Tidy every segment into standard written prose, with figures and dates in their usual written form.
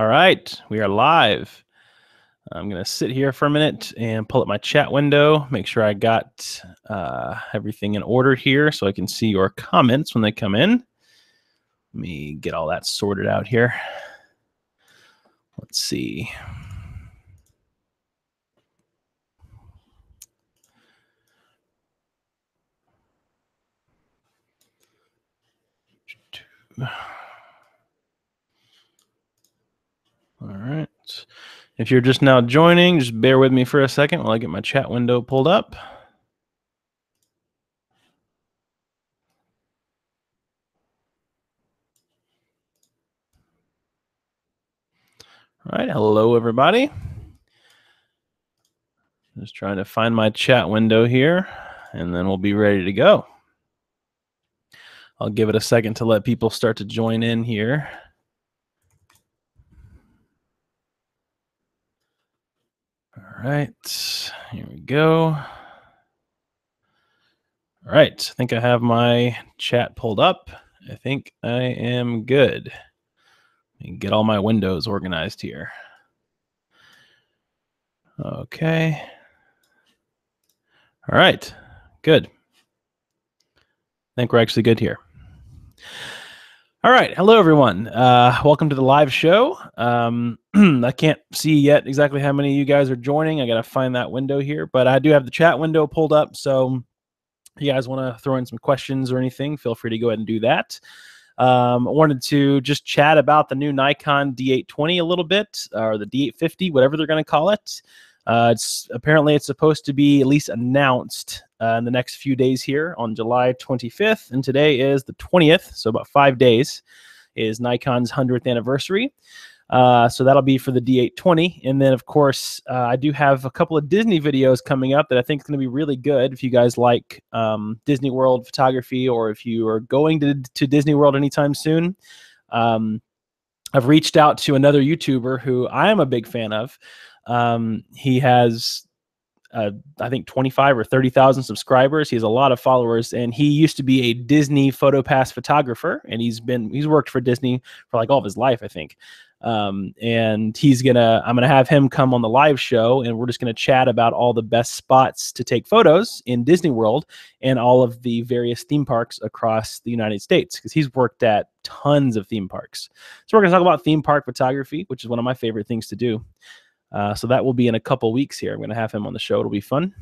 All right, we are live. I'm going to sit here for a minute and pull up my chat window, make sure I got everything in order here so I can see your comments when they come in. Let me get all that sorted out here. Let's see. All right. If you're just now joining, just bear with me for a second while I get my chat window pulled up. All right. Hello, everybody. Just trying to find my chat window here, and then we'll be ready to go. I'll give it a second to let people start to join in here. All right, here we go. All right, I think I have my chat pulled up. I think I am good. Let me get all my windows organized here. Okay. All right, good. I think we're actually good here. All right, hello everyone. Welcome to the live show. I can't see yet exactly how many of you guys are joining. I got to find that window here, but I do have the chat window pulled up. So if you guys want to throw in some questions or anything, feel free to go ahead and do that. I wanted to just chat about the new Nikon D820 a little bit, or the D850, whatever they're going to call it. Apparently it's supposed to be at least announced in the next few days here on July 25th, and today is the 20th, so about 5 days is Nikon's 100th anniversary. So that'll be for the D820, and then of course I do have a couple of Disney videos coming up that I think is going to be really good if you guys like Disney World photography, or if you are going to Disney World anytime soon. I've reached out to another YouTuber who I am a big fan of. He has, I think 25 or 30,000 subscribers. He has a lot of followers, and he used to be a Disney PhotoPass photographer, and he's worked for Disney for like all of his life, I think. And I'm gonna have him come on the live show, and we're just gonna chat about all the best spots to take photos in Disney World and all of the various theme parks across the United States, because he's worked at tons of theme parks. So we're gonna talk about theme park photography, which is one of my favorite things to do. So that will be in a couple weeks here. I'm going to have him on the show. It'll be fun.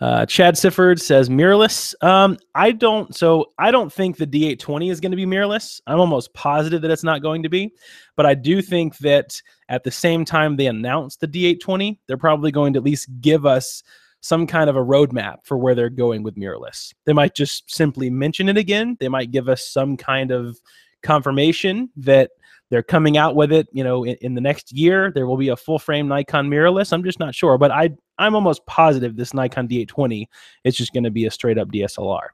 Chad Sifford says mirrorless. I don't think the D820 is going to be mirrorless. I'm almost positive that it's not going to be, but I do think that at the same time they announced the D820, they're probably going to at least give us some kind of a roadmap for where they're going with mirrorless. They might just simply mention it again. They might give us some kind of confirmation that they're coming out with it, you know, in the next year. There will be a full frame Nikon mirrorless. I'm just not sure, but I'm almost positive this Nikon D820 is just going to be a straight up DSLR.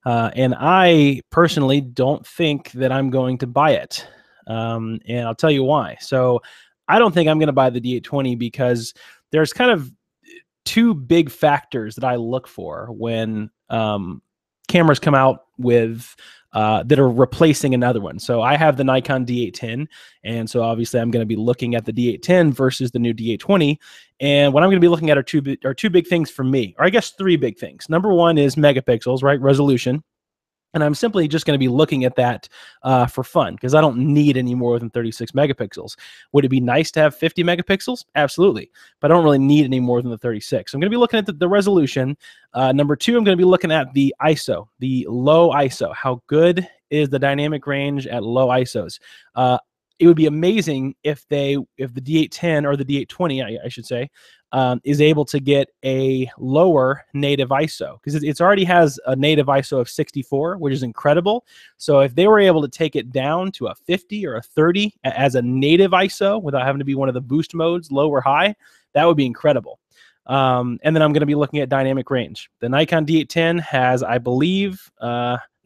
And I personally don't think that I'm going to buy it. And I'll tell you why. So I don't think I'm going to buy the D820 because there's kind of two big factors that I look for when cameras come out with that are replacing another one. So I have the Nikon D810, and so obviously I'm going to be looking at the D810 versus the new D820. And what I'm going to be looking at are two big things for me, or I guess three big things. Number one is megapixels, right? Resolution. And I'm simply just going to be looking at that for fun, because I don't need any more than 36 megapixels. Would it be nice to have 50 megapixels? Absolutely. But I don't really need any more than the 36. So I'm going to be looking at the resolution. Number two, I'm going to be looking at the ISO, the low ISO. How good is the dynamic range at low ISOs? It would be amazing if the D810 or the D820, I should say, is able to get a lower native ISO, because it already has a native ISO of 64, which is incredible. So if they were able to take it down to a 50 or a 30 as a native ISO without having to be one of the boost modes, low or high, that would be incredible. And then I'm going to be looking at dynamic range. The Nikon D810 has, I believe,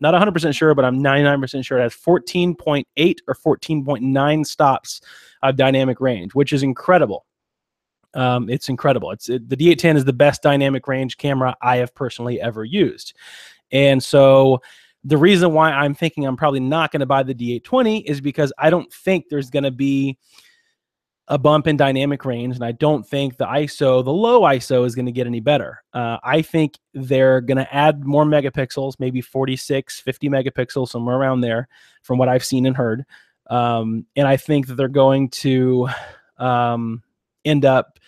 not 100% sure, but I'm 99% sure it has 14.8 or 14.9 stops of dynamic range, which is incredible. It's incredible. The D810 is the best dynamic range camera I have personally ever used. And so The reason why I'm thinking I'm probably not going to buy the D820 is because I don't think there's going to be a bump in dynamic range, and I don't think the low ISO is going to get any better. I think they're going to add more megapixels, maybe 46, 50 megapixels, somewhere around there, from what I've seen and heard. And I think that they're going to end up,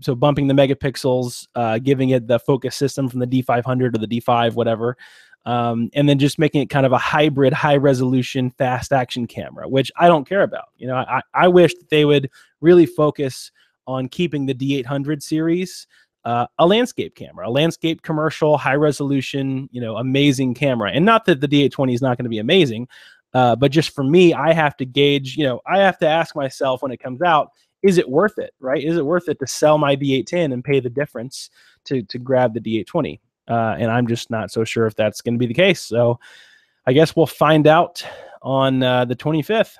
so bumping the megapixels, giving it the focus system from the D500 or the D5, whatever. And then just making it kind of a hybrid, high resolution, fast action camera, which I don't care about. I wish that they would really focus on keeping the D800 series a landscape camera, a landscape commercial, high resolution, amazing camera. And not that the D820 is not going to be amazing, but just for me, I have to gauge, I have to ask myself when it comes out, is it worth it, right? Is it worth it to sell my D810 and pay the difference to grab the D820? And I'm just not so sure if that's going to be the case. So I guess we'll find out on the 25th.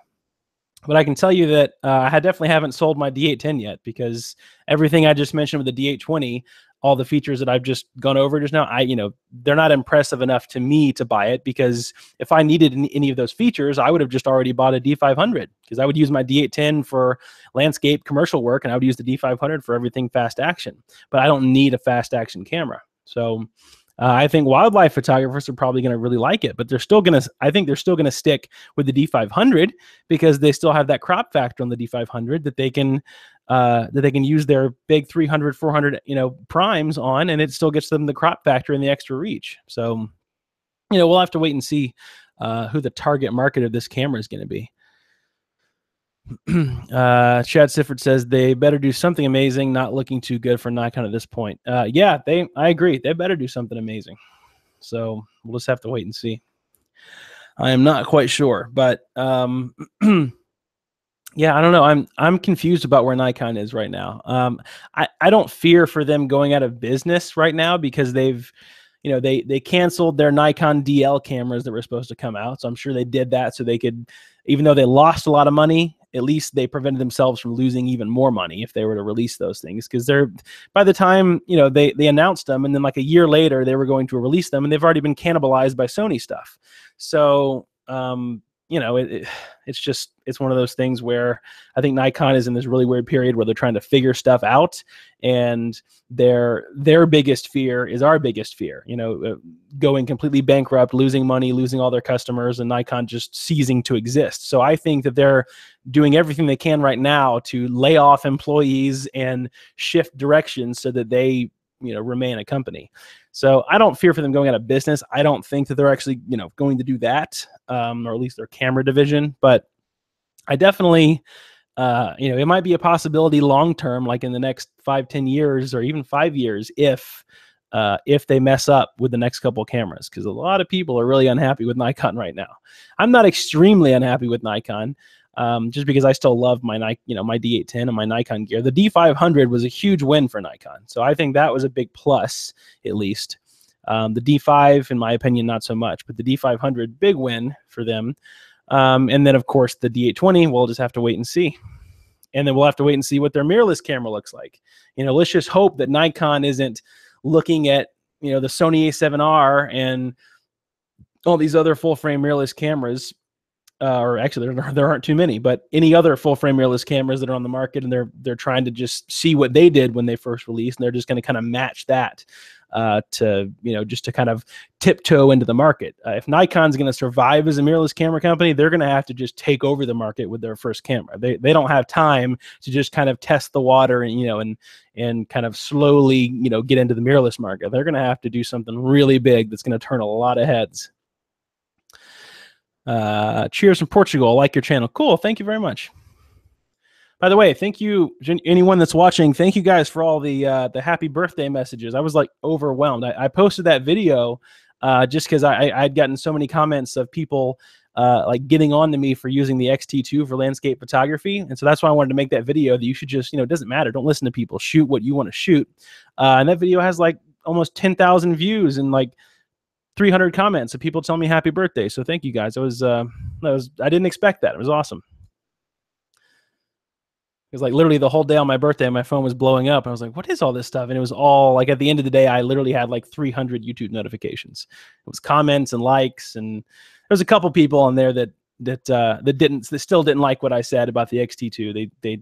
But I can tell you that I definitely haven't sold my D810 yet, because everything I just mentioned with the D820, all the features that I've just gone over just now, they're not impressive enough to me to buy it, because if I needed any of those features, I would have just already bought a D500, because I would use my D810 for landscape commercial work, and I would use the D500 for everything fast action. But I don't need a fast action camera. So I think wildlife photographers are probably going to really like it, but I think they're still going to stick with the D500, because they still have that crop factor on the D500 that they can use their big 300, 400, primes on, and it still gets them the crop factor and the extra reach. So, we'll have to wait and see who the target market of this camera is going to be. Chad Sifford says they better do something amazing. Not looking too good for Nikon at this point. Yeah, I agree. They better do something amazing. So we'll just have to wait and see. I am not quite sure, but yeah, I don't know. I'm confused about where Nikon is right now. I don't fear for them going out of business right now, because they've they canceled their Nikon DL cameras that were supposed to come out. So I'm sure they did that so they could, even though they lost a lot of money, at least they prevented themselves from losing even more money if they were to release those things. Because by the time, they announced them, and then like a year later, they were going to release them, and they've already been cannibalized by Sony stuff. So, it's one of those things where I think Nikon is in this really weird period where they're trying to figure stuff out, and their biggest fear is our biggest fear, going completely bankrupt, losing money, losing all their customers, and Nikon just ceasing to exist. So I think that they're doing everything they can right now to lay off employees and shift directions so that they remain a company. So I don't fear for them going out of business. I don't think that they're actually, going to do that, or at least their camera division. But I definitely, it might be a possibility long-term, like in the next 5-10 years, or even 5 years, if they mess up with the next couple of cameras, because a lot of people are really unhappy with Nikon right now. I'm not extremely unhappy with Nikon. Just because I still love my my D810 and my Nikon gear. The D500 was a huge win for Nikon, so I think that was a big plus, at least. The D5, in my opinion, not so much, but the D500, big win for them. And then, of course, the D820, we'll just have to wait and see. And then we'll have to wait and see what their mirrorless camera looks like. Let's just hope that Nikon isn't looking at, the Sony A7R and all these other full-frame mirrorless cameras, or actually there aren't too many, but any other full-frame mirrorless cameras that are on the market, and they're trying to just see what they did when they first released, and they're just going to kind of match that to just to kind of tiptoe into the market. If Nikon's going to survive as a mirrorless camera company, they're going to have to just take over the market with their first camera. They don't have time to just kind of test the water and kind of slowly get into the mirrorless market. They're going to have to do something really big that's going to turn a lot of heads. Cheers from Portugal. I like your channel. Cool. Thank you very much. By the way, thank you, anyone that's watching. Thank you guys for all the happy birthday messages. I was like overwhelmed. I posted that video just because I'd gotten so many comments of people like getting on to me for using the XT2 for landscape photography. And so that's why I wanted to make that video, that you should just, it doesn't matter. Don't listen to people. Shoot what you want to shoot. And that video has like almost 10,000 views and like 300 comments of people telling me happy birthday. So thank you guys. I didn't expect that. It was awesome. Because like literally the whole day on my birthday, my phone was blowing up. And I was like, what is all this stuff? And it was all like, at the end of the day, I literally had like 300 YouTube notifications. It was comments and likes. And there's a couple people on there that still didn't like what I said about the X-T2. They,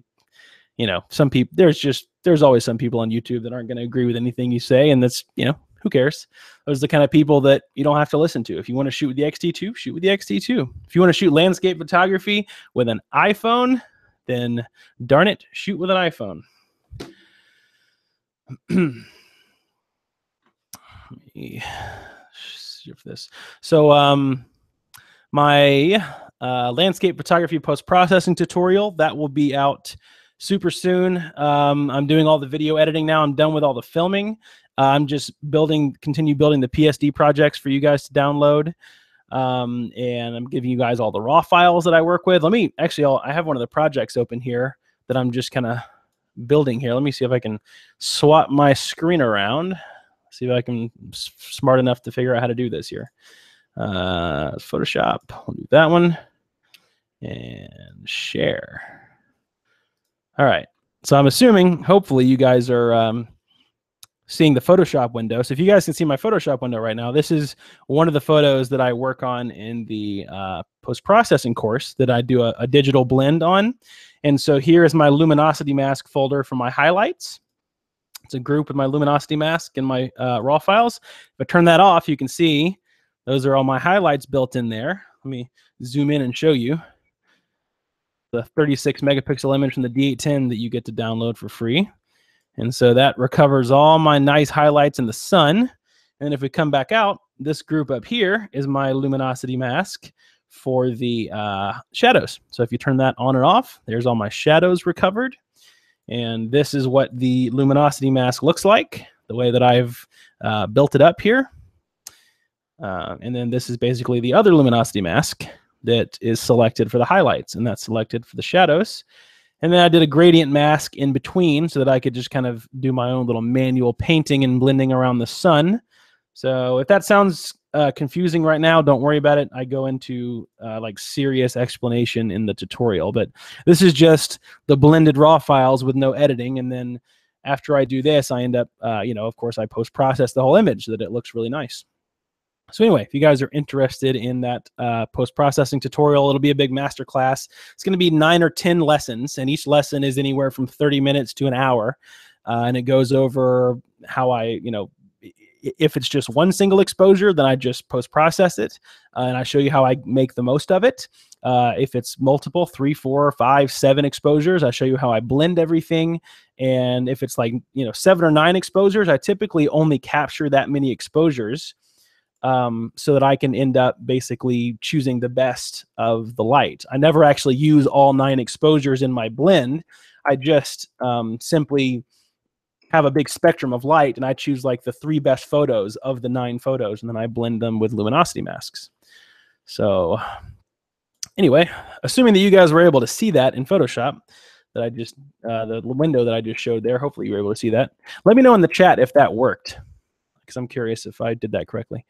you know, some people, there's always some people on YouTube that aren't going to agree with anything you say. And that's, you know, who cares? Those are the kind of people that you don't have to listen to. If you want to shoot with the X-T2, shoot with the X-T2. If you want to shoot landscape photography with an iPhone, then darn it, shoot with an iPhone. Let me see for this. So my landscape photography post-processing tutorial, that will be out super soon. I'm doing all the video editing now. I'm done with all the filming. I'm just continue building the PSD projects for you guys to download. And I'm giving you guys all the raw files that I work with. I have one of the projects open here that I'm just kind of building here. Let me see if I can swap my screen around. See if I can smart enough to figure out how to do this here. Photoshop, we'll do that one and share. All right. So I'm assuming, hopefully you guys are, seeing the Photoshop window. So if you guys can see my Photoshop window right now, this is one of the photos that I work on in the post-processing course that I do a digital blend on. And so here is my luminosity mask folder for my highlights. It's a group with my luminosity mask and my raw files. If I turn that off, you can see those are all my highlights built in there. Let me zoom in and show you the 36 megapixel image from the D820 that you get to download for free. And so that recovers all my nice highlights in the sun. And if we come back out, this group up here is my luminosity mask for the shadows. So if you turn that on and off, there's all my shadows recovered. And this is what the luminosity mask looks like, the way that I've built it up here. And then this is basically the other luminosity mask that is selected for the highlights, and that's selected for the shadows. And then I did a gradient mask in between so that I could just kind of do my own little manual painting and blending around the sun. So if that sounds confusing right now, don't worry about it. I go into like serious explanation in the tutorial, but this is just the blended raw files with no editing. And then after I do this, I end up, you know, of course, I post-process the whole image so that it looks really nice. So anyway, if you guys are interested in that post-processing tutorial, it'll be a big master class. It's going to be 9 or 10 lessons, and each lesson is anywhere from 30 minutes to an hour. And it goes over how I, you know, if it's just one single exposure, then I just post-process it. And I show you how I make the most of it. If it's multiple, 3, 4, 5, 7 exposures, I show you how I blend everything. And if it's like, you know, 7 or 9 exposures, I typically only capture that many exposures. So that I can end up basically choosing the best of the light. I never actually use all 9 exposures in my blend. I just simply have a big spectrum of light, and I choose like the 3 best photos of the 9 photos, and then I blend them with luminosity masks. So anyway, assuming that you guys were able to see that in Photoshop, that I just, the window that I just showed there, hopefully you were able to see that. Let me know in the chat if that worked, because I'm curious if I did that correctly.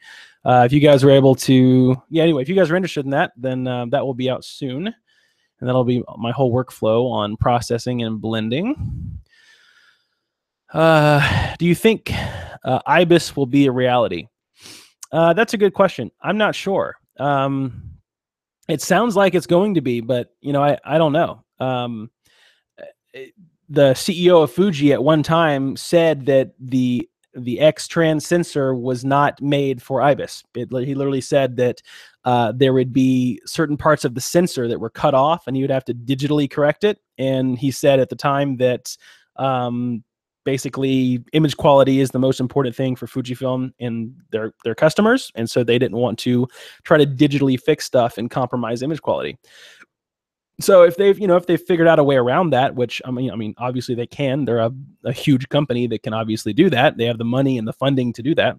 If you guys were able to, yeah, anyway, if you guys are interested in that, then that will be out soon. And that'll be my whole workflow on processing and blending. Do you think IBIS will be a reality? That's a good question. I'm not sure. It sounds like it's going to be, but you know, I don't know. The CEO of Fuji at one time said that the X-trans sensor was not made for IBIS. He literally said that there would be certain parts of the sensor that were cut off, and he would have to digitally correct it. And he said at the time that basically image quality is the most important thing for Fujifilm and their customers, and so they didn't want to try to digitally fix stuff and compromise image quality. So if they've figured out a way around that, which I mean, obviously they can. They're a huge company that can obviously do that. They have the money and the funding to do that.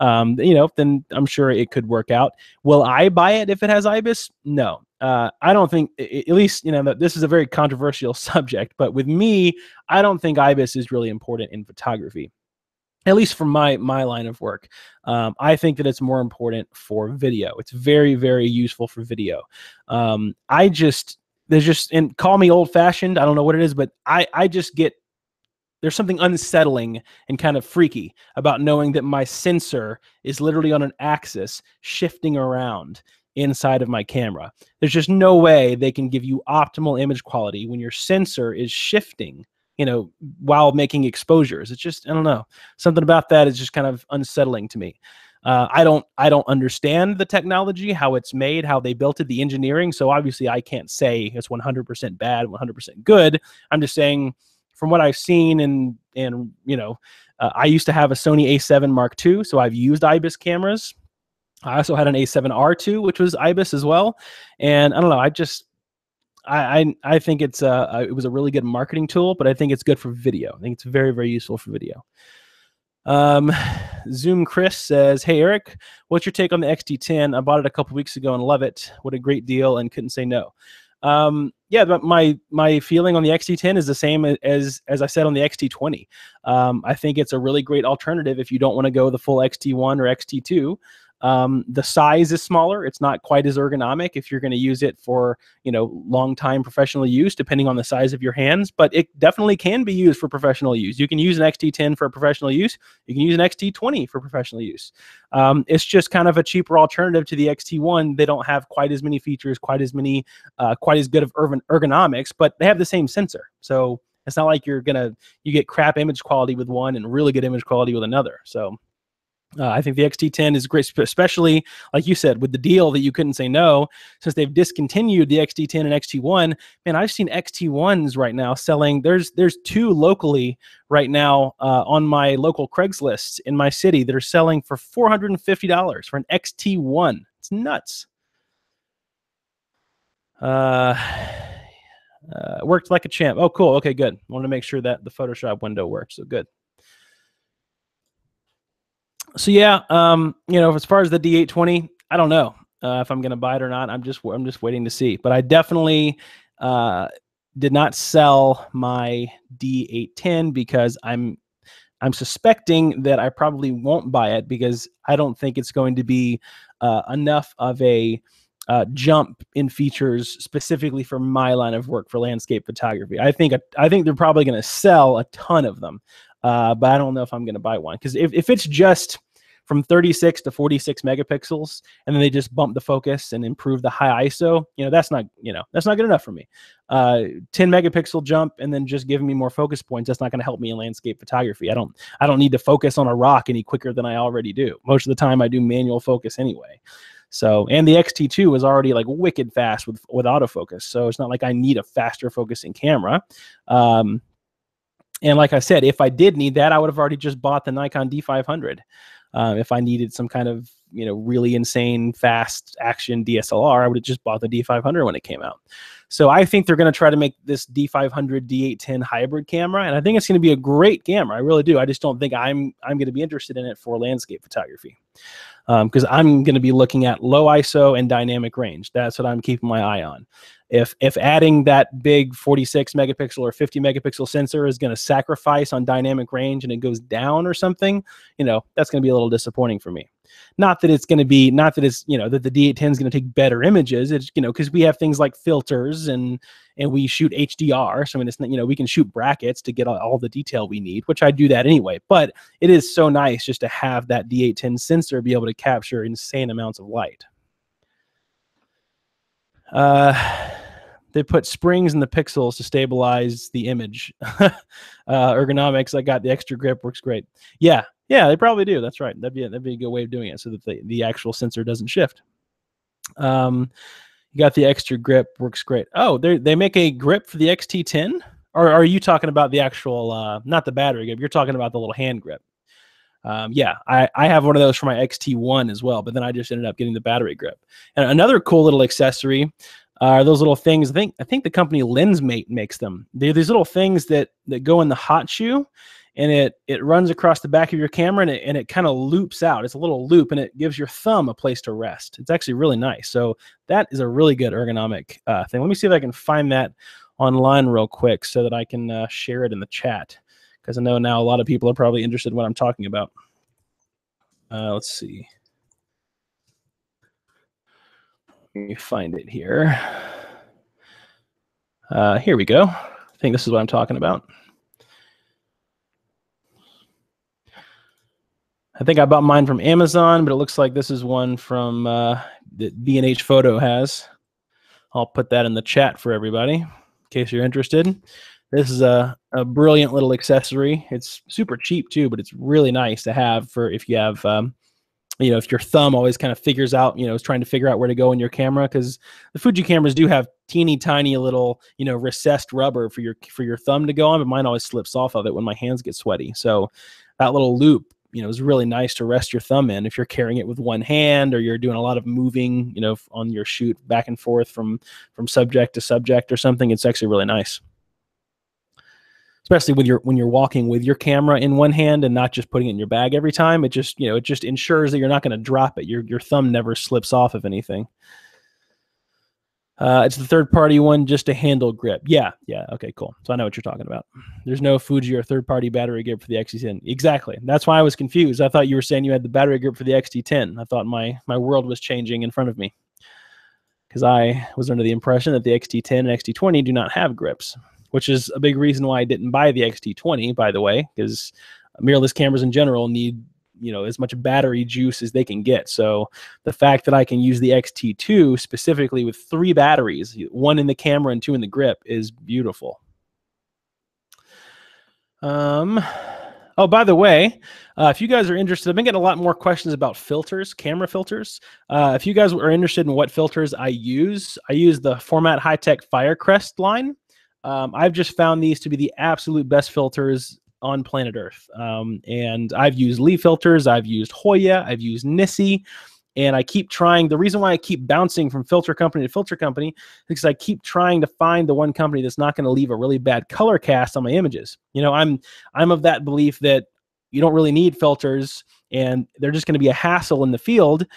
You know, then I'm sure it could work out. Will I buy it if it has IBIS? No, I don't think. At least, you know, this is a very controversial subject. But with me, I don't think IBIS is really important in photography. At least for my line of work. I think that it's more important for video. It's very, very useful for video. there's just, and call me old fashioned, I don't know what it is, but I just get, there's something unsettling and kind of freaky about knowing that my sensor is literally on an axis shifting around inside of my camera. There's just no way they can give you optimal image quality when your sensor is shifting, you know, while making exposures. It's just, I don't know, something about that is just kind of unsettling to me. I don't understand the technology, how it's made, how they built it, the engineering. So obviously I can't say it's 100% bad, 100% good. I'm just saying, from what I've seen, and you know, I used to have a Sony A7 Mark II, so I've used IBIS cameras. I also had an A7R II, which was IBIS as well. And I don't know, I think it was a really good marketing tool, but I think it's good for video. I think it's very, very useful for video. Zoom Chris says, "Hey Eric, what's your take on the XT10? I bought it a couple weeks ago and love it. What a great deal, and couldn't say no." Yeah, but my feeling on the XT10 is the same as I said on the XT20. I think it's a really great alternative if you don't want to go the full XT1 or XT2. The size is smaller. It's not quite as ergonomic if you're going to use it for, you know, long time professional use, depending on the size of your hands, but it definitely can be used for professional use. You can use an XT10 for professional use. You can use an XT20 for professional use. It's just kind of a cheaper alternative to the XT1. They don't have quite as many features, quite as good of ergonomics, but they have the same sensor. So it's not like you get crap image quality with one and really good image quality with another. So I think the XT10 is great, especially like you said, with the deal that you couldn't say no, since they've discontinued the XT10 and XT1. Man, I've seen XT1s right now selling. There's two locally right now on my local Craigslist in my city that are selling for $450 for an XT1. It's nuts. Worked like a champ. Oh, cool. Okay, good. Wanted to make sure that the Photoshop window works. So good. So yeah, you know, as far as the D820, I don't know if I'm going to buy it or not. I'm just waiting to see. But I definitely did not sell my D810 because I'm suspecting that I probably won't buy it because I don't think it's going to be enough of a jump in features specifically for my line of work for landscape photography. I think they're probably going to sell a ton of them, but I don't know if I'm going to buy one, because if it's just from 36 to 46 megapixels and then they just bump the focus and improve the high ISO, you know, that's not good enough for me. 10 megapixel jump and then just giving me more focus points, that's not going to help me in landscape photography. I don't need to focus on a rock any quicker than I already do. Most of the time I do manual focus anyway. So, and the XT2 is already like wicked fast with autofocus. So it's not like I need a faster focusing camera. And like I said, if I did need that, I would have already just bought the Nikon D500. If I needed some kind of, you know, really insane fast action DSLR, I would have just bought the D500 when it came out. So I think they're going to try to make this D500 D810 hybrid camera, and I think it's going to be a great camera. I really do. I just don't think I'm going to be interested in it for landscape photography, because I'm going to be looking at low ISO and dynamic range. That's what I'm keeping my eye on. If adding that big 46 megapixel or 50 megapixel sensor is going to sacrifice on dynamic range and it goes down or something, you know, that's going to be a little disappointing for me. Not that it's, you know, that the D810 is going to take better images. It's, you know, because we have things like filters and we shoot HDR. So I mean, it's not, you know, we can shoot brackets to get all the detail we need, which I do that anyway. But it is so nice just to have that D810 sensor be able to capture insane amounts of light. They put springs in the pixels to stabilize the image. Ergonomics, I got the extra grip, works great. Yeah, they probably do. That's right. That'd be a good way of doing it so that the actual sensor doesn't shift. You got the extra grip, works great. Oh, they make a grip for the XT10? Or are you talking about the actual, not the battery grip, you're talking about the little hand grip? Yeah, I have one of those for my XT1 as well, but then I just ended up getting the battery grip. And another cool little accessory are those little things. I think the company Lensmate makes them. They're these little things that go in the hot shoe, and it runs across the back of your camera, and it kind of loops out. It's a little loop, and it gives your thumb a place to rest. It's actually really nice. So that is a really good ergonomic thing. Let me see if I can find that online real quick so that I can share it in the chat, because I know now a lot of people are probably interested in what I'm talking about. Let's see. Let me find it here. Here we go. I think this is what I'm talking about. I think I bought mine from Amazon, but it looks like this is one from that B&H Photo has. I'll put that in the chat for everybody in case you're interested. This is a brilliant little accessory. It's super cheap too, but it's really nice to have for if you have, if your thumb always kind of figures out, is trying to figure out where to go in your camera, because the Fuji cameras do have teeny tiny little, recessed rubber for your thumb to go on, but mine always slips off of it when my hands get sweaty. So that little loop, is really nice to rest your thumb in if you're carrying it with one hand or you're doing a lot of moving, on your shoot back and forth from subject to subject or something. It's actually really nice, especially when you're walking with your camera in one hand and not just putting it in your bag every time. It just ensures that you're not going to drop it. Your thumb never slips off of anything. It's the third-party one, just a handle grip. Yeah, okay, cool. So I know what you're talking about. There's no Fuji or third-party battery grip for the XT10. Exactly. That's why I was confused. I thought you were saying you had the battery grip for the XT10. I thought my world was changing in front of me, because I was under the impression that the XT10 and XT20 do not have grips, which is a big reason why I didn't buy the XT20, by the way, because mirrorless cameras in general need as much battery juice as they can get. So the fact that I can use the XT2 specifically with 3 batteries, 1 in the camera and 2 in the grip, is beautiful. Oh, by the way, if you guys are interested, I've been getting a lot more questions about filters, camera filters. If you guys are interested in what filters I use the Format High-Tech Firecrest line. I've just found these to be the absolute best filters on planet Earth. And I've used Lee filters, I've used Hoya, I've used Nissi, and I keep trying. The reason why I keep bouncing from filter company to filter company is because I keep trying to find the one company that's not going to leave a really bad color cast on my images. I'm of that belief that you don't really need filters, and they're just going to be a hassle in the field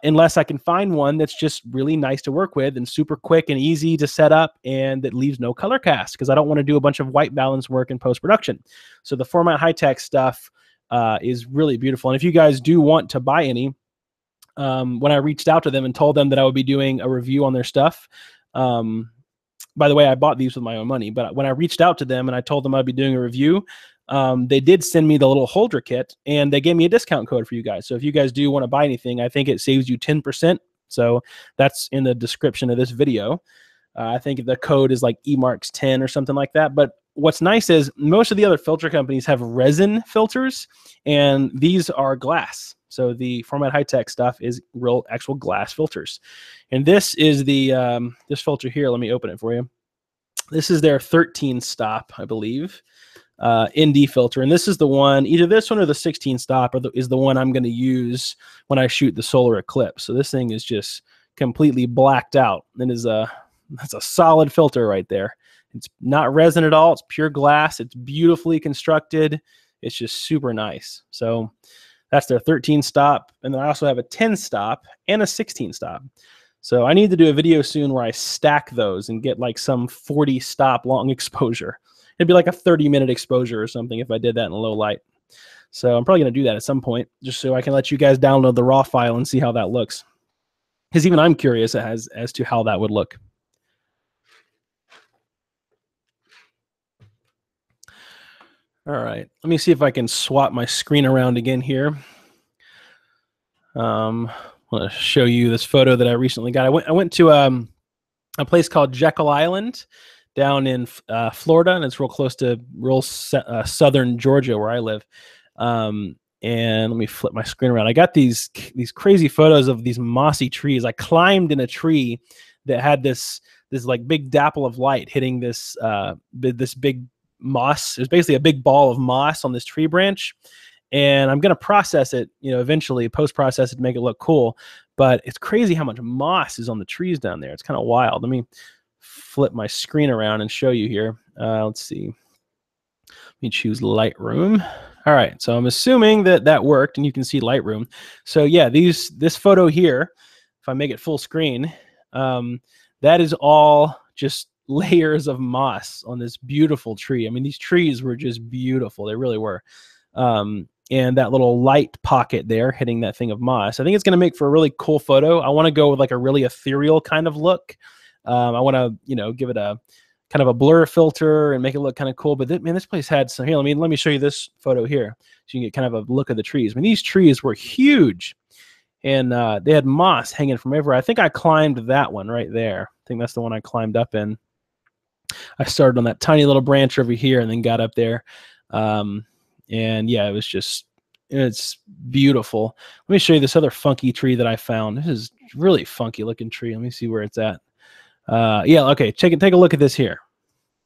unless I can find one that's just really nice to work with and super quick and easy to set up and that leaves no color cast, because I don't want to do a bunch of white balance work in post-production. So the Format High-Tech stuff is really beautiful. And if you guys do want to buy any, when I reached out to them and told them that I would be doing a review on their stuff, by the way, I bought these with my own money, but when I reached out to them and I told them I'd be doing a review, they did send me the little holder kit, and they gave me a discount code for you guys. So if you guys do want to buy anything, I think it saves you 10%. So that's in the description of this video. I think the code is like emarks10 or something like that. But what's nice is most of the other filter companies have resin filters, and these are glass. So the Format High-Tech stuff is real actual glass filters. And this is the this filter here. Let me open it for you. This is their 13 stop, I believe. ND filter, and this is the one, either this one or the 16 stop is the one I'm going to use when I shoot the solar eclipse. So this thing is just completely blacked out, and that's a solid filter right there. It's not resin at all. It's pure glass. It's beautifully constructed. It's just super nice. So that's their 13 stop, and then I also have a 10 stop and a 16 stop. So I need to do a video soon where I stack those and get like some 40 stop long exposure. It'd be like a 30-minute exposure or something if I did that in low light. So I'm probably going to do that at some point, just so I can let you guys download the raw file and see how that looks. Because even I'm curious as to how that would look. All right, let me see if I can swap my screen around again here. I want to show you this photo that I recently got. I went to a place called Jekyll Island down in Florida, and it's real close to southern Georgia where I live. And let me flip my screen around. I got these crazy photos of these mossy trees. I climbed in a tree that had this like big dapple of light hitting this big moss. It was basically a big ball of moss on this tree branch. And I'm going to process it, eventually post-process it to make it look cool. But it's crazy how much moss is on the trees down there. It's kind of wild. Let me flip my screen around and show you here. Let's see. Let me choose Lightroom. All right, so I'm assuming that worked, and you can see Lightroom. So yeah, this photo here, if I make it full screen, that is all just layers of moss on this beautiful tree. I mean, these trees were just beautiful. They really were. And that little light pocket there hitting that thing of moss, I think it's going to make for a really cool photo. I want to go with like a really ethereal kind of look. I want to, give it a kind of a blur filter and make it look kind of cool. But man, this place had some. Here, let me show you this photo here, so you can get kind of a look of the trees. I mean, these trees were huge, and they had moss hanging from everywhere. I think I climbed that one right there. I think that's the one I climbed up in. I started on that tiny little branch over here, and then got up there. And yeah, it's beautiful. Let me show you this other funky tree that I found. This is really funky looking tree. Let me see where it's at. Yeah, okay, take a look at this here.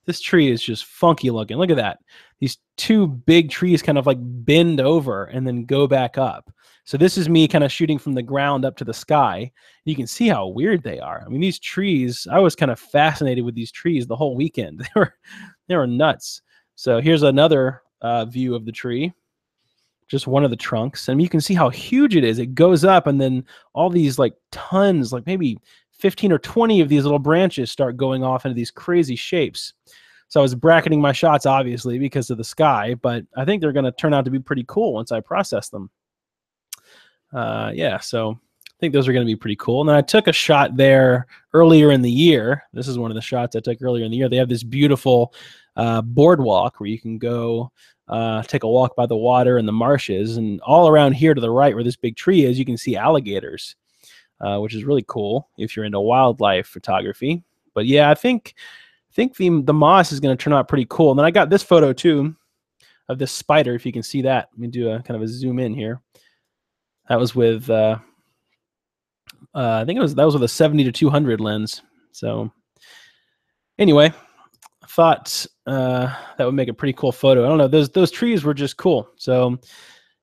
This tree is just funky looking. Look at that. These two big trees kind of like bend over and then go back up. So this is me kind of shooting from the ground up to the sky. You can see how weird they are. I mean, these trees, I was kind of fascinated with these trees the whole weekend. They were nuts. So here's another view of the tree. Just one of the trunks. And you can see how huge it is. It goes up, and then all these like tons, like maybe 15 or 20 of these little branches start going off into these crazy shapes. So I was bracketing my shots, obviously, because of the sky, but I think they're going to turn out to be pretty cool once I process them. Yeah, so I think those are going to be pretty cool. And then I took a shot there earlier in the year. This is one of the shots I took earlier in the year. They have this beautiful boardwalk where you can go take a walk by the water and the marshes. And all around here to the right where this big tree is, you can see alligators. Which is really cool if you're into wildlife photography. But yeah, I think the moss is going to turn out pretty cool. And then I got this photo too of this spider, if you can see that. Let me do a kind of a zoom in here. That was with I think that was with a 70-200 lens. So anyway, I thought that would make a pretty cool photo. I don't know, those trees were just cool. So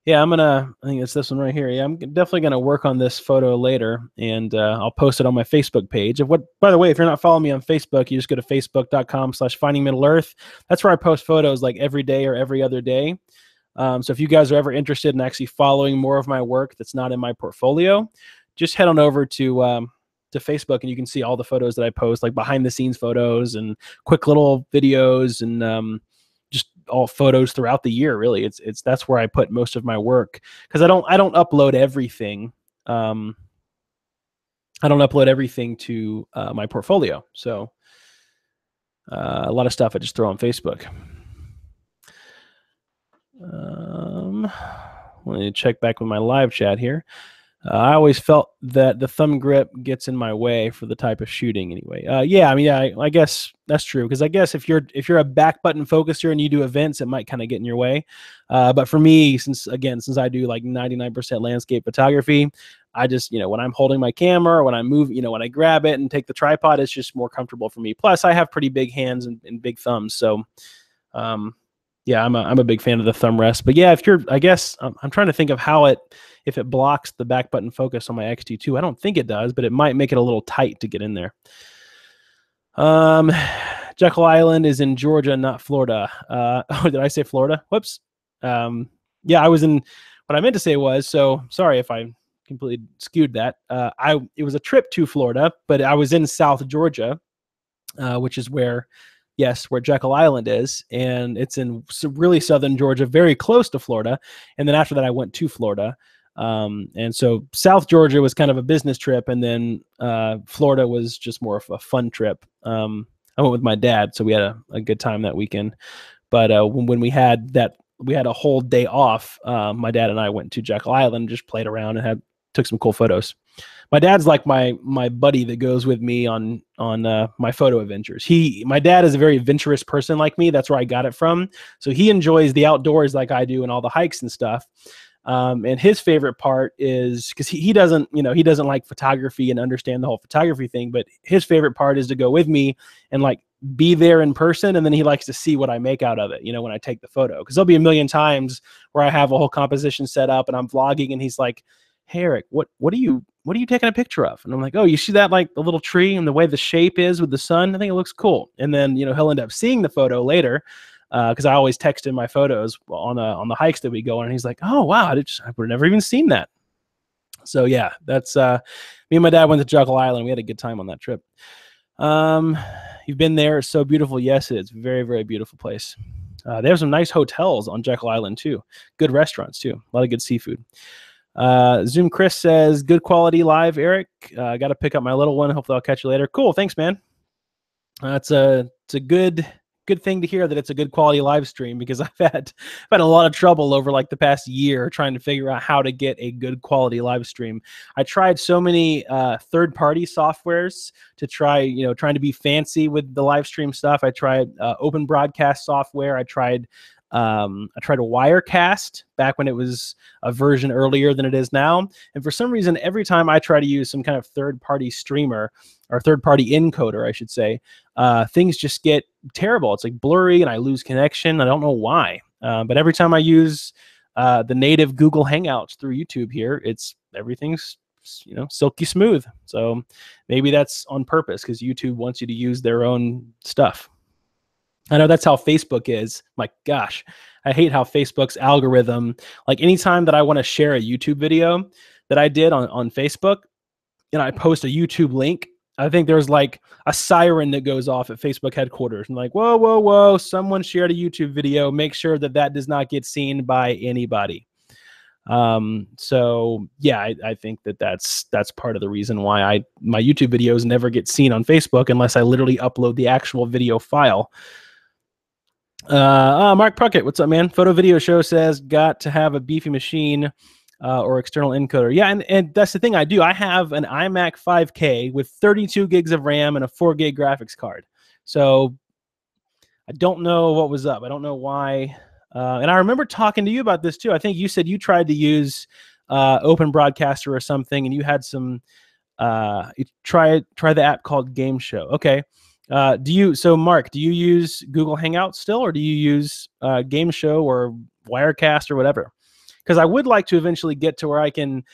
yeah, I think it's this one right here. Yeah, I'm definitely going to work on this photo later, and I'll post it on my Facebook page. By the way, if you're not following me on Facebook, you just go to facebook.com/findingmiddle-earth. That's where I post photos like every day or every other day. So if you guys are ever interested in actually following more of my work that's not in my portfolio, just head on over to Facebook, and you can see all the photos that I post, like behind the scenes photos and quick little videos, and just all photos throughout the year. Really, that's where I put most of my work, because I don't upload everything. I don't upload everything to my portfolio. So a lot of stuff I just throw on Facebook. Let me check back with my live chat here. I always felt that the thumb grip gets in my way for the type of shooting anyway. Yeah, I mean, yeah, I guess that's true, because I guess if you're a back button focuser and you do events, it might kind of get in your way. But for me, since I do like 99% landscape photography, I just, when I'm holding my camera or when I move, when I grab it and take the tripod, it's just more comfortable for me. Plus, I have pretty big hands and big thumbs, so yeah, I'm a big fan of the thumb rest. But yeah, I guess I'm trying to think of if it blocks the back button focus on my X-T2. I don't think it does, but it might make it a little tight to get in there. Jekyll Island is in Georgia, not Florida. Oh, did I say Florida? Whoops. Yeah, what I meant to say was, so sorry if I completely skewed that. It was a trip to Florida, but I was in South Georgia, which is where Jekyll Island is, and it's in really southern Georgia, very close to Florida. And then after that, I went to Florida. And so South Georgia was kind of a business trip, and then Florida was just more of a fun trip. I went with my dad, so we had a good time that weekend. But when we had a whole day off, my dad and I went to Jekyll Island, just played around and took some cool photos. My dad's like my buddy that goes with me on my photo adventures. My dad is a very adventurous person like me. That's where I got it from. So he enjoys the outdoors like I do and all the hikes and stuff. And his favorite part is, because he doesn't like photography and understand the whole photography thing, but his favorite part is to go with me and like be there in person, and then he likes to see what I make out of it, when I take the photo. Because there'll be a million times where I have a whole composition set up and I'm vlogging, and he's like, "Hey Eric, what are you taking a picture of?" And I'm like, "Oh, you see that, like the little tree and the way the shape is with the sun? I think it looks cool." And then he'll end up seeing the photo later, because I always text him my photos on the hikes that we go on, and he's like, "Oh wow, I would have never even seen that." So yeah, that's me and my dad went to Jekyll Island. We had a good time on that trip. You've been there? It's so beautiful. Yes, it's a very, very beautiful place. They have some nice hotels on Jekyll Island too. Good restaurants too. A lot of good seafood. Zoom Chris says, "Good quality live, Eric. Got to pick up my little one. Hopefully I'll catch you later." Cool. Thanks, man. It's a good thing to hear that it's a good quality live stream, because I've had a lot of trouble over like the past year trying to figure out how to get a good quality live stream. I tried so many third-party softwares to try, trying to be fancy with the live stream stuff. I tried open broadcast software. I tried a Wirecast back when it was a version earlier than it is now. And for some reason, every time I try to use some kind of third-party streamer or third-party encoder, I should say, things just get terrible. It's like blurry and I lose connection. I don't know why. But every time I use the native Google Hangouts through YouTube here, everything's silky smooth. So maybe that's on purpose, because YouTube wants you to use their own stuff. I know that's how Facebook is. My gosh, I hate how Facebook's algorithm, like anytime that I want to share a YouTube video that I did on Facebook, and I post a YouTube link, I think there's like a siren that goes off at Facebook headquarters and like, whoa, whoa, whoa, someone shared a YouTube video. Make sure that that does not get seen by anybody. So yeah, I think that's part of the reason why my YouTube videos never get seen on Facebook unless I literally upload the actual video file. Mark Puckett, what's up, man? Photo Video Show says, got to have a beefy machine or external encoder. Yeah, and that's the thing I do. I have an iMac 5K with 32 gigs of RAM and a 4 gig graphics card. So I don't know what was up. I don't know why. And I remember talking to you about this too. I think you said you tried to use Open Broadcaster or something, and you had some. You try the app called Game Show. Okay. So Mark, do you use Google Hangouts still, or do you use Game Show or Wirecast or whatever? Because I would like to eventually get to where I can,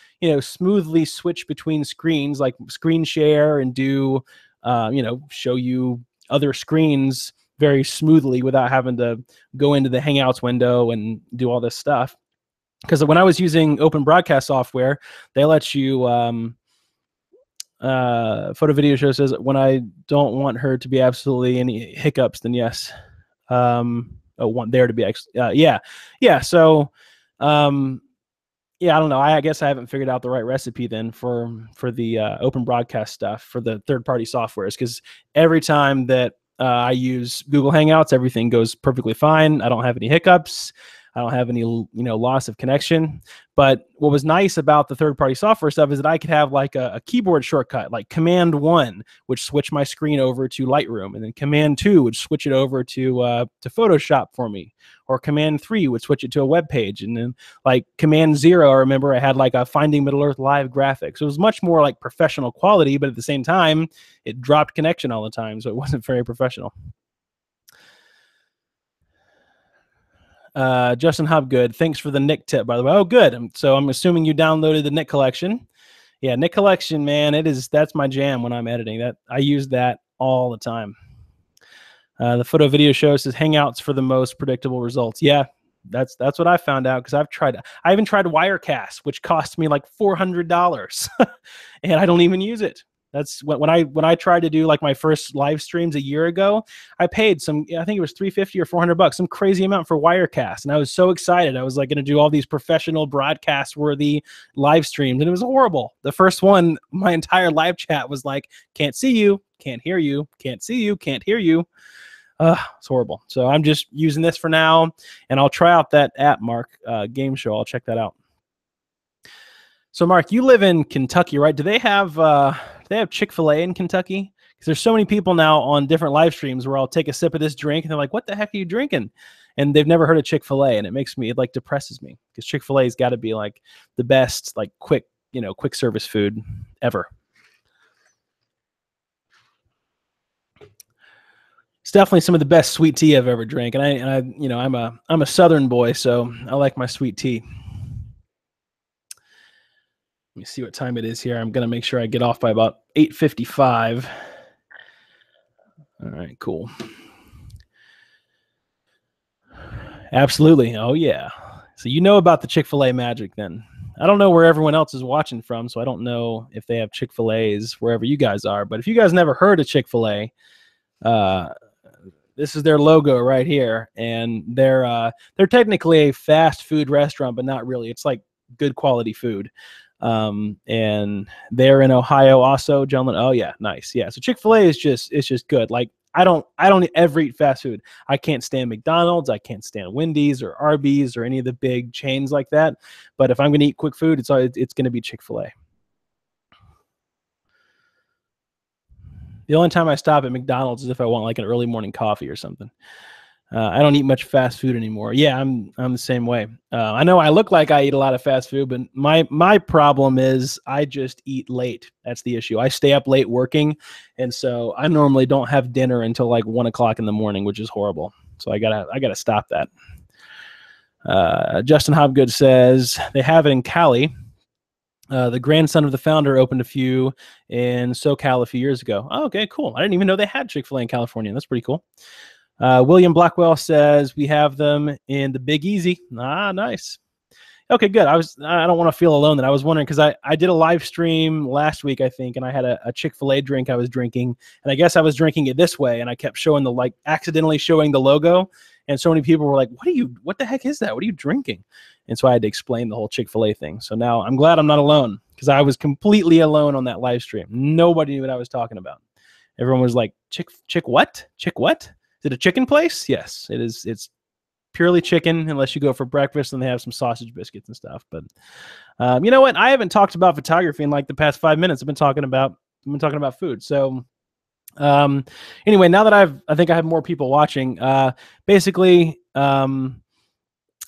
smoothly switch between screens, like screen share, and do, show you other screens very smoothly without having to go into the Hangouts window and do all this stuff. Because when I was using Open Broadcast software, they let you. Photo Video Show says, when I don't want her to be absolutely any hiccups, then yes. I want there to be yeah. So I don't know. I guess I haven't figured out the right recipe then for the Open Broadcast stuff for the third-party softwares, because every time that I use Google Hangouts, everything goes perfectly fine. I don't have any hiccups. I don't have any, loss of connection. But what was nice about the third-party software stuff is that I could have like a keyboard shortcut, like Command 1, which switched my screen over to Lightroom, and then Command 2 would switch it over to Photoshop for me, or Command 3 would switch it to a web page, and then like Command 0, I remember I had like a Finding Middle-earth live graphics. So it was much more like professional quality, but at the same time, it dropped connection all the time, so it wasn't very professional. Justin Hobgood, thanks for the Nick tip, by the way. Oh, good. So I'm assuming you downloaded the Nick collection. Yeah, Nick collection, man, that's my jam when I'm editing. That I use that all the time. The Photo Video Show says Hangouts for the most predictable results. Yeah, that's what I found out, because I even tried Wirecast, which cost me like $400, and I don't even use it. That's when I tried to do like my first live streams a year ago, I paid I think it was $350 or $400, some crazy amount for Wirecast. And I was so excited. I was like going to do all these professional broadcast worthy live streams. And it was horrible. The first one, my entire live chat was like, can't see you, can't hear you, can't see you, can't hear you. It's horrible. So I'm just using this for now, and I'll try out that app, Mark, Game Show. I'll check that out. So Mark, you live in Kentucky, right? Do they have Chick-fil-A in Kentucky? Because there's so many people now on different live streams where I'll take a sip of this drink and they're like, what the heck are you drinking? And they've never heard of Chick-fil-A, and it like depresses me, because Chick-fil-A's got to be like the best, like quick service food ever. It's definitely some of the best sweet tea I've ever drank. And I'm a Southern boy, so I like my sweet tea. Let me see what time it is here. I'm going to make sure I get off by about 8:55. All right, cool. Absolutely. Oh, yeah. So you know about the Chick-fil-A magic then. I don't know where everyone else is watching from, so I don't know if they have Chick-fil-A's wherever you guys are. But if you guys never heard of Chick-fil-A, this is their logo right here. And they're technically a fast food restaurant, but not really. It's like good quality food. And they're in Ohio also, gentlemen. Oh yeah, nice. Yeah. So Chick-fil-A is just good. Like I don't ever eat fast food. I can't stand McDonald's. I can't stand Wendy's or Arby's or any of the big chains like that. But if I'm going to eat quick food, it's going to be Chick-fil-A. The only time I stop at McDonald's is if I want like an early morning coffee or something. I don't eat much fast food anymore. Yeah, I'm the same way. I know I look like I eat a lot of fast food, but my problem is I just eat late. That's the issue. I stay up late working, and so I normally don't have dinner until like 1 o'clock in the morning, which is horrible. So I gotta stop that. Justin Hobgood says they have it in Cali. The grandson of the founder opened a few in SoCal a few years ago. Oh, okay, cool. I didn't even know they had Chick-fil-A in California. That's pretty cool. William Blackwell says we have them in the Big Easy. Ah, nice. Okay, good. I don't want to feel alone. That I was wondering because I did a live stream last week, I think, and I had a Chick-fil-A drink I was drinking, and I guess I was drinking it this way, and I kept showing accidentally showing the logo, and so many people were like, what the heck is that? What are you drinking? And so I had to explain the whole Chick-fil-A thing. So now I'm glad I'm not alone because I was completely alone on that live stream. Nobody knew what I was talking about. Everyone was like, Chick what? Chick what? Is it a chicken place? Yes, it is. It's purely chicken unless you go for breakfast and they have some sausage biscuits and stuff. But you know what? I haven't talked about photography in like the past 5 minutes. I've been talking about food. So anyway, now that I think I have more people watching. Basically, I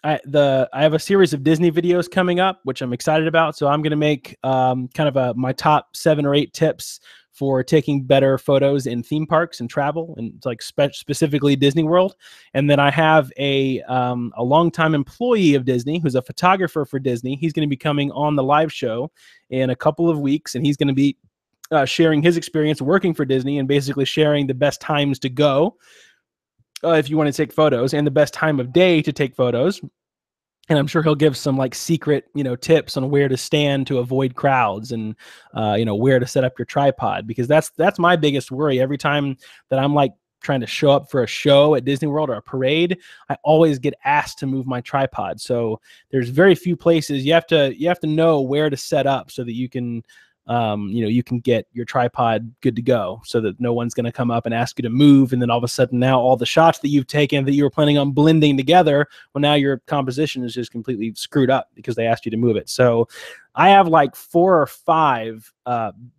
have a series of Disney videos coming up, which I'm excited about. So I'm going to make kind of my top 7 or 8 tips for taking better photos in theme parks and travel, and like specifically Disney World. And then I have a longtime employee of Disney who's a photographer for Disney. He's going to be coming on the live show in a couple of weeks, and he's going to be sharing his experience working for Disney and basically sharing the best times to go if you want to take photos and the best time of day to take photos. And I'm sure he'll give some like secret, tips on where to stand to avoid crowds and, where to set up your tripod, because that's my biggest worry. Every time that I'm like trying to show up for a show at Disney World or a parade, I always get asked to move my tripod. So there's very few places you have to know where to set up so that you can, you can get your tripod good to go so that no one's going to come up and ask you to move. And then all of a sudden now all the shots that you've taken that you were planning on blending together, well, now your composition is just completely screwed up because they asked you to move it. So I have like 4 or 5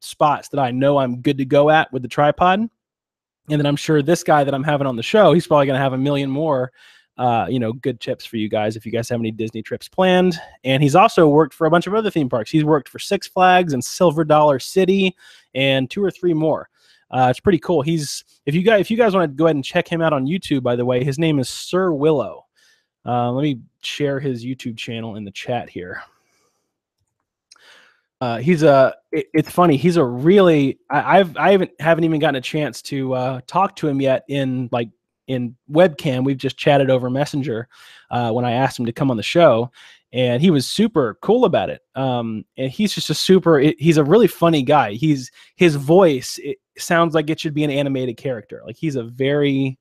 spots that I know I'm good to go at with the tripod. And then I'm sure this guy that I'm having on the show, he's probably going to have a million more good tips for you guys if you guys have any Disney trips planned. And he's also worked for a bunch of other theme parks. He's worked for Six Flags and Silver Dollar City and 2 or 3 more. It's pretty cool. If you guys want to go ahead and check him out on YouTube, by the way, his name is Sir Willow. Let me share his YouTube channel in the chat here. It's funny. He's a really, I haven't even gotten a chance to talk to him yet in webcam. We've just chatted over Messenger when I asked him to come on the show, and he was super cool about it. And he's just he's a really funny guy. His voice, it sounds like it should be an animated character. Like he's a very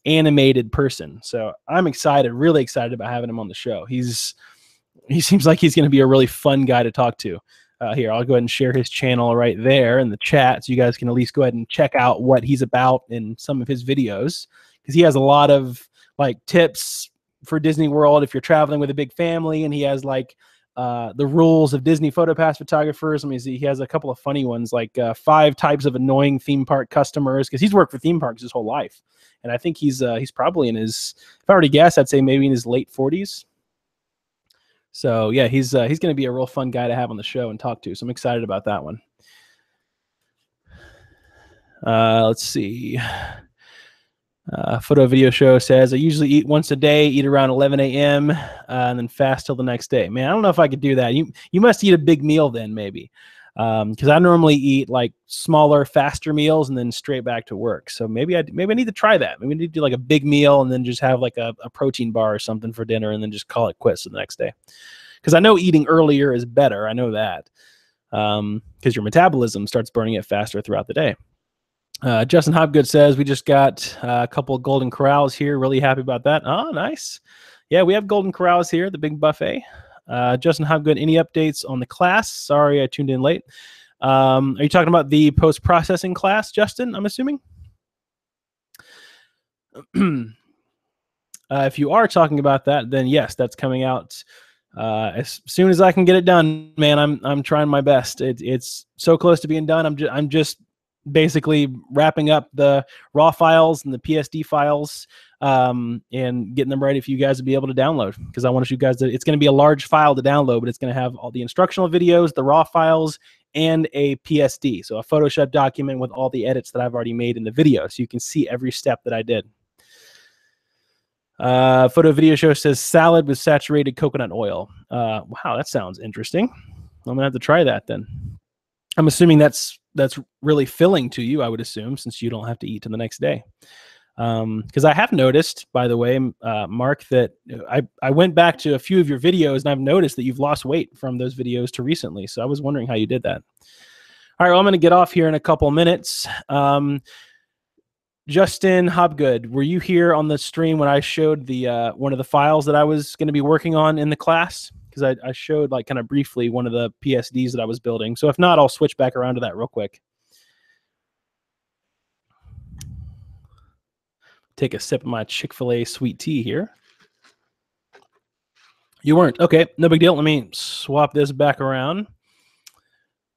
animated person. So I'm really excited about having him on the show. He seems like he's going to be a really fun guy to talk to. Here, I'll go ahead and share his channel right there in the chat so you guys can at least go ahead and check out what he's about in some of his videos, because he has a lot of like tips for Disney World if you're traveling with a big family, and he has like the rules of Disney PhotoPass photographers. Let me see, he has a couple of funny ones like 5 types of annoying theme park customers, because he's worked for theme parks his whole life, and I think he's probably in his, if I were to guess, I'd say maybe in his late 40s. So yeah, he's going to be a real fun guy to have on the show and talk to. So I'm excited about that one. Let's see. Photo Video Show says, I usually eat once a day, eat around 11 a.m., and then fast till the next day. Man, I don't know if I could do that. You must eat a big meal then, maybe. Because I normally eat like smaller, faster meals and then straight back to work. So maybe I need to try that. Maybe I need to do like a big meal and then just have like a protein bar or something for dinner and then just call it quits the next day. Because I know eating earlier is better. I know that. Because your metabolism starts burning it faster throughout the day. Justin Hobgood says, we just got a couple of Golden Corrals here. Really happy about that. Oh, nice. Yeah, we have Golden Corrals here, the big buffet. Justin Hobgood, any updates on the class? Sorry, I tuned in late. Are you talking about the post-processing class, Justin, I'm assuming? if you are talking about that, then yes, that's coming out as soon as I can get it done, man. I'm trying my best. It's so close to being done. I'm just basically wrapping up the raw files and the PSD files and getting them ready for you guys to be able to download, because I want you guys to, it's going to be a large file to download, but it's going to have all the instructional videos, the raw files, and a PSD, so a Photoshop document with all the edits that I've already made in the video, so you can see every step that I did. Photo video show says salad with saturated coconut oil. Wow, that sounds interesting. I'm gonna have to try that then. I'm assuming that's really filling to you, I would assume, since you don't have to eat till the next day. Because I have noticed, by the way, Mark, that I went back to a few of your videos, and I've noticed that you've lost weight from those videos to recently. So I was wondering how you did that. All right, well, I'm going to get off here in a couple minutes. Justin Hobgood, were you here on the stream when I showed the one of the files that I was going to be working on in the class? Because I showed, like, kind of briefly one of the PSDs that I was building. So if not, I'll switch back around to that real quick. Take a sip of my Chick-fil-A sweet tea here. You weren't. Okay, no big deal. Let me swap this back around.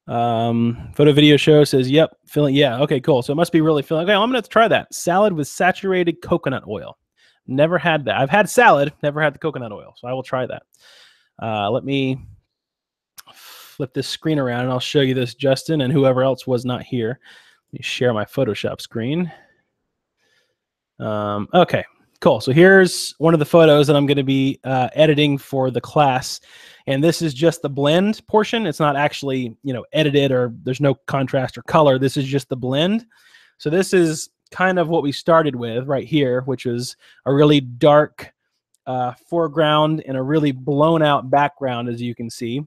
Photo video show says, yep, filling. Yeah, okay, cool. So it must be really filling. Okay, well, I'm going to have to try that. Salad with saturated coconut oil. Never had that. I've had salad, never had the coconut oil. So I will try that. Let me flip this screen around, and I'll show you this, Justin, and whoever else was not here. Let me share my Photoshop screen. Okay, cool. So here's one of the photos that I'm going to be editing for the class. And this is just the blend portion. It's not actually, you know, edited, or there's no contrast or color. This is just the blend. So this is kind of what we started with right here, which is a really dark foreground and a really blown out background, as you can see.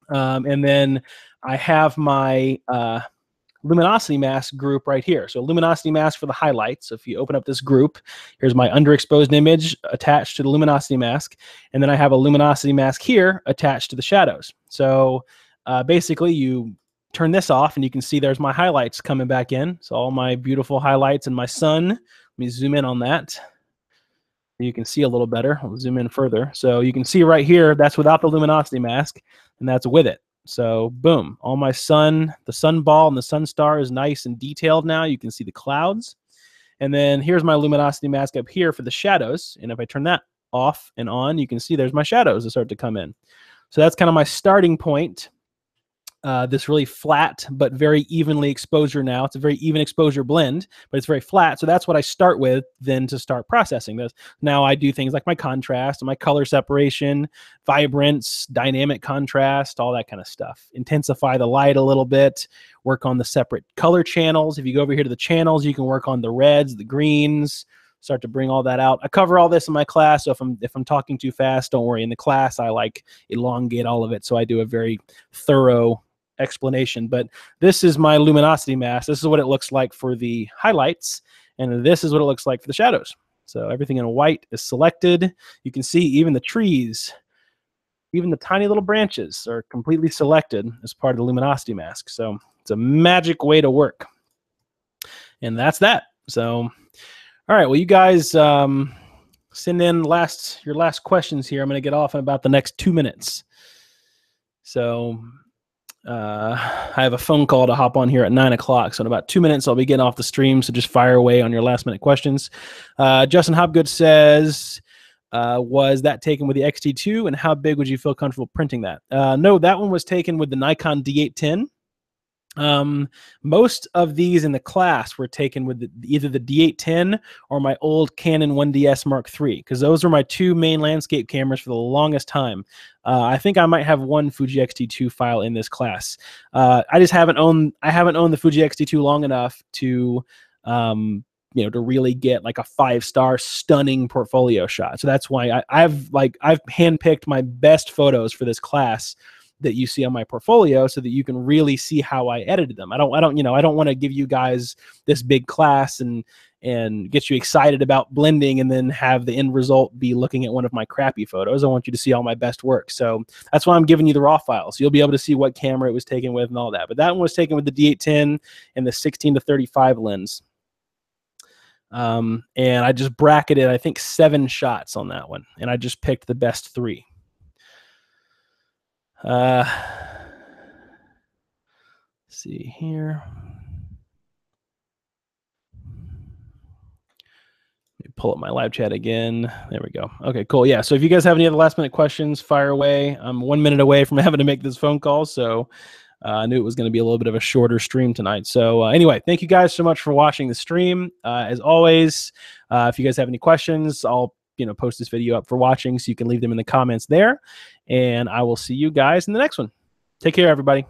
And then I have my luminosity mask group right here. So luminosity mask for the highlights. So if you open up this group, here's my underexposed image attached to the luminosity mask. And then I have a luminosity mask here attached to the shadows. So basically you turn this off and you can see there's my highlights coming back in. So all my beautiful highlights and my sun. Let me zoom in on that. You can see a little better. I'll zoom in further. So you can see right here, that's without the luminosity mask, and that's with it. So boom, all my sun, the sun ball and the sun star is nice and detailed now. You can see the clouds. And then here's my luminosity mask up here for the shadows. And if I turn that off and on, you can see there's my shadows that start to come in. So that's kind of my starting point. This really flat but very evenly exposure now. It's a very even exposure blend, but it's very flat. So that's what I start with then to start processing this. Now I do things like my contrast and my color separation, vibrance, dynamic contrast, all that kind of stuff. Intensify the light a little bit, work on the separate color channels. If you go over here to the channels, you can work on the reds, the greens, start to bring all that out. I cover all this in my class, so if I'm talking too fast, don't worry. In the class, I like elongate all of it, so I do a very thorough explanation. But this is my luminosity mask. This is what it looks like for the highlights, and this is what it looks like for the shadows. So everything in white is selected. You can see even the trees, even the tiny little branches are completely selected as part of the luminosity mask. So it's a magic way to work. And that's that. So, all right, well, you guys send in your last questions here. I'm going to get off in about the next 2 minutes. So I have a phone call to hop on here at 9 o'clock. So in about 2 minutes, I'll be getting off the stream. So just fire away on your last minute questions. Justin Hobgood says, was that taken with the X-T2, and how big would you feel comfortable printing that? No, that one was taken with the Nikon D820. Most of these in the class were taken with either the D810 or my old Canon 1DS Mark III, because those were my two main landscape cameras for the longest time. I think I might have one Fuji X-T2 file in this class. I just haven't owned the Fuji X-T2 long enough to to really get like a 5-star stunning portfolio shot. So that's why I've handpicked my best photos for this class that you see on my portfolio, so that you can really see how I edited them. I don't want to give you guys this big class and get you excited about blending and then have the end result be looking at one of my crappy photos. I want you to see all my best work. So that's why I'm giving you the raw files. You'll be able to see what camera it was taken with and all that. But that one was taken with the D810 and the 16-35 lens. And I just bracketed, I think, 7 shots on that one, and I just picked the best 3. Let's see here. Let me pull up my live chat again. There we go. Okay, cool. Yeah, so if you guys have any other last minute questions, fire away. I'm 1 minute away from having to make this phone call, so I knew it was going to be a little bit of a shorter stream tonight. So anyway, thank you guys so much for watching the stream. As always, if you guys have any questions, I'll post this video up for watching, so you can leave them in the comments there. And I will see you guys in the next one. Take care, everybody.